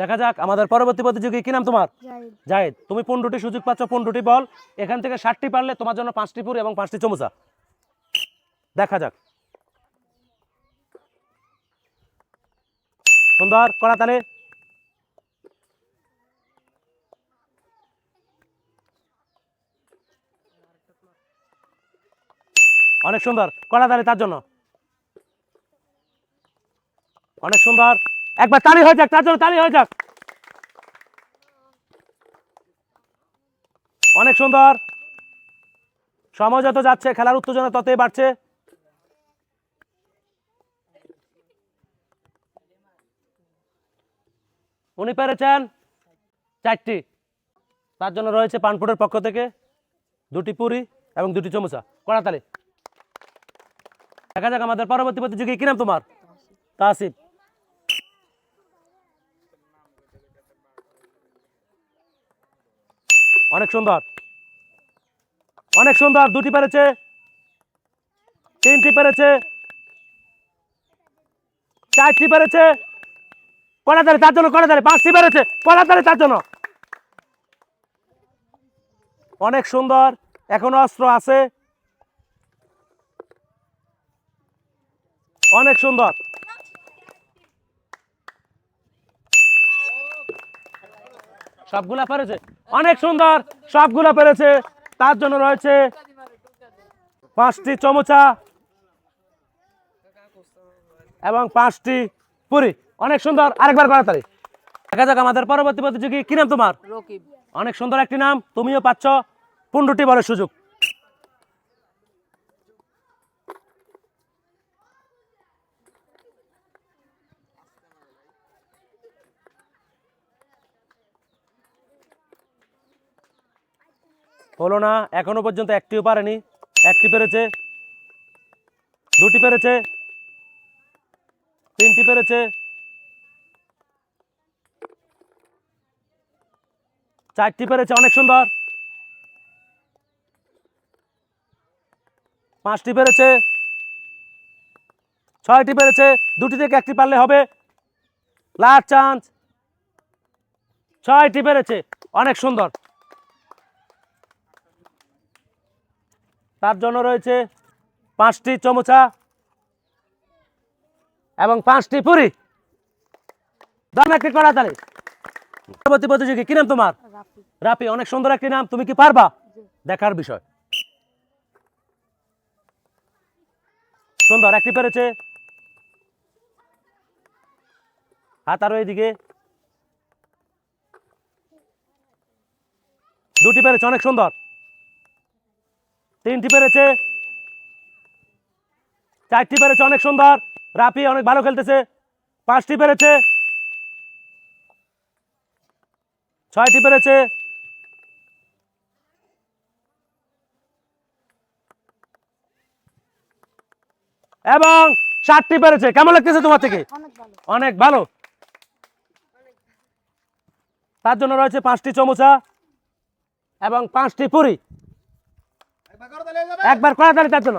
দেখা যাক আমাদের পরবর্তী প্রতিযোগী, কি নাম তোমার? জাহিদ। তুমি 15টি সুযোগ পাচ্ছ, 15টি বল, এখান থেকে 60টি পারলে তোমার জন্য 5টি পুরি এবং 5টি চমচা। দেখা যাক। সুন্দর, কড়াতালি। অনেক সুন্দর, কড়াতালি তার জন্য। অনেক সুন্দর, একবার তালি হয়ে যাক তার জন্য, তালি হয়ে যাক। অনেক সুন্দর। সময় যত যাচ্ছে খেলার উত্তেজনা ততই বাড়ছে। উনি পেরেছেন 4টি, তার জন্য রয়েছে পানপুরের পক্ষ থেকে 2টি পুরি এবং 2টি চমচা। কড়াতালি। দেখা যাক আমাদের পরবর্তী প্রতিযোগী, কি নাম তোমার? তাসিফ। অনেক সুন্দর, অনেক সুন্দর। 2টি পেরেছে, 3টি পেরেছে, 4টি পেরেছে। কড়াতালি তার জন্য, কড়াতালি। 5টি পেরেছে, কড়াতালি তার জন্য। অনেক সুন্দর, এখনো অস্ত্র আছে। অনেক সুন্দর, সবগুলা পেরেছে। অনেক সুন্দর, সবগুলা পেরেছে, তার জন্য রয়েছে 5টি চমচা এবং 5টি পুরি। অনেক সুন্দর, আরেকবার কড়াতালি। দেখা যাক আমাদের পরবর্তী প্রতিযোগী, কি নাম তোমার? রকিব। অনেক সুন্দর একটি নাম। তুমিও পাচ্ছ 15টি বলের সুযোগ। হলো না, এখনো পর্যন্ত একটিও পারেনি। 1টি পেরেছে, 2টি পেরেছে, 3টি পেরেছে, 4টি পেরেছে। অনেক সুন্দর, 5টি পেরেছে, 6টি পেরেছে। 2টি থেকে 1টি পারলে হবে। Last chance. 6টি পেরেছে। অনেক সুন্দর, তার জন্য রয়েছে 5টি চমচা এবং 5টি পুরি। দাম একটি কড়াতালি। পরবর্তী প্রতিযোগী, কি নাম তোমার? রাফি। রাফি। অনেক সুন্দর একটি নাম। তুমি কি পারবা? দেখার বিষয়। সুন্দর, 1টি পেরেছে। হাত আরো এইদিকে। 2টি পেরেছে। অনেক সুন্দর, 3টি পেরেছে, 4টি পেরেছে। অনেক সুন্দর, রাফি অনেক ভালো খেলতেছে। 5টি পেরেছে, 6টি পেরেছে, এবং 7টি পেরেছে। কেমন লাগতেছে তোমার থেকে? অনেক ভালো। তার জন্য রয়েছে 5টি চমচা এবং 5টি পুরি। একবার কড়াতালি তার জন্য।